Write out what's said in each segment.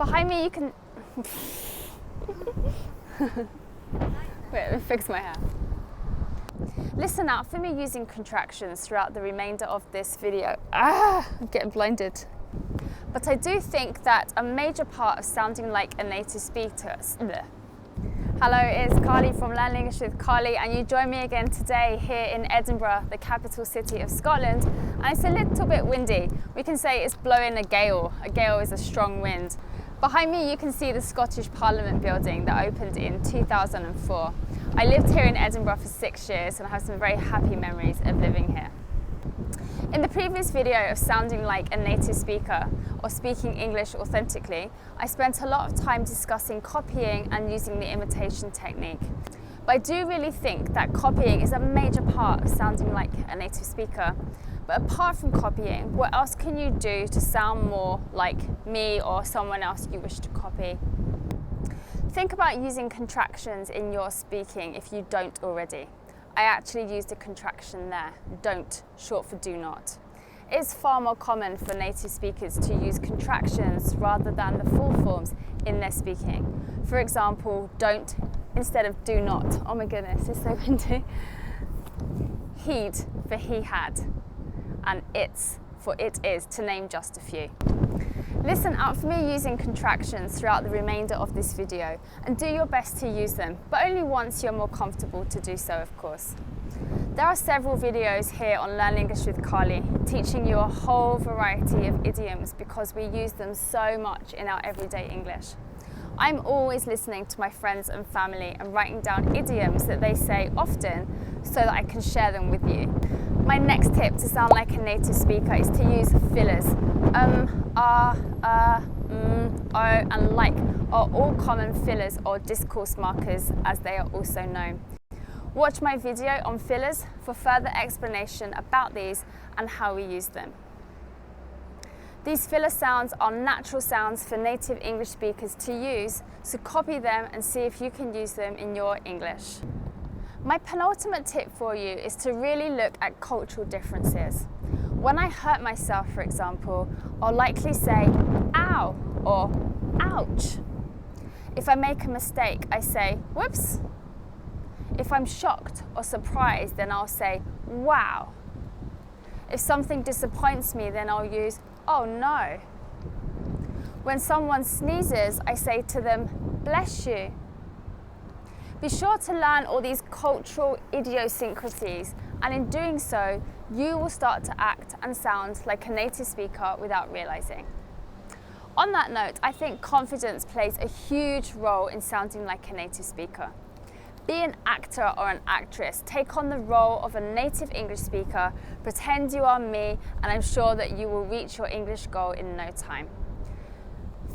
Behind me you can... Wait, let me fix my hair. Listen out for me using contractions throughout the remainder of this video. I'm getting blinded. But I do think that a major part of sounding like a native speaker... Hello, it's Carly from Learn English with Carly, and you join me again today here in Edinburgh, the capital city of Scotland, and it's a little bit windy. We can say it's blowing a gale. A gale is a strong wind. Behind me you can see the Scottish Parliament building that opened in 2004. I lived here in Edinburgh for 6 years and I have some very happy memories of living here. In the previous video of sounding like a native speaker or speaking English authentically, I spent a lot of time discussing copying and using the imitation technique. But I do really think that copying is a major part of sounding like a native speaker. But apart from copying, what else can you do to sound more like me or someone else you wish to copy? Think about using contractions in your speaking if you don't already. I actually used a contraction there, don't, short for do not. It's far more common for native speakers to use contractions rather than the full forms in their speaking. For example, don't instead of do not. Oh my goodness, it's so windy. He'd for he had, and it's for it is, to name just a few. Listen out for me using contractions throughout the remainder of this video and do your best to use them, but only once you're more comfortable to do so, of course. There are several videos here on Learn English with Carly teaching you a whole variety of idioms because we use them so much in our everyday English. I'm always listening to my friends and family and writing down idioms that they say often so that I can share them with you. My next tip to sound like a native speaker is to use fillers. Oh, and like are all common fillers or discourse markers as they are also known. Watch my video on fillers for further explanation about these and how we use them. These filler sounds are natural sounds for native English speakers to use, so copy them and see if you can use them in your English. My penultimate tip for you is to really look at cultural differences. When I hurt myself, for example, I'll likely say ow or ouch. If I make a mistake, I say whoops. If I'm shocked or surprised, then I'll say wow. If something disappoints me, then I'll use oh no. When someone sneezes, I say to them bless you. Be sure to learn all these cultural idiosyncrasies, and in doing so, you will start to act and sound like a native speaker without realizing. On that note, I think confidence plays a huge role in sounding like a native speaker. Be an actor or an actress, take on the role of a native English speaker, pretend you are me, and I'm sure that you will reach your English goal in no time.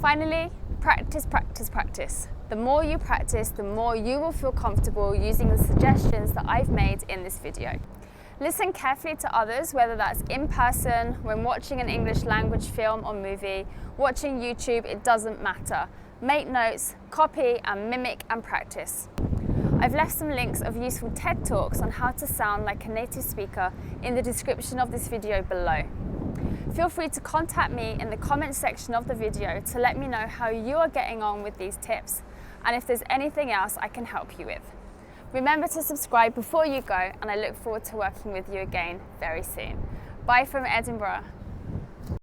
Finally, practice, practice, practice. The more you practice, the more you will feel comfortable using the suggestions that I've made in this video. Listen carefully to others, whether that's in person, when watching an English language film or movie, watching YouTube, it doesn't matter. Make notes, copy and mimic and practice. I've left some links of useful TED Talks on how to sound like a native speaker in the description of this video below. Feel free to contact me in the comments section of the video to let me know how you are getting on with these tips and if there's anything else I can help you with. Remember to subscribe before you go, and I look forward to working with you again very soon. Bye from Edinburgh.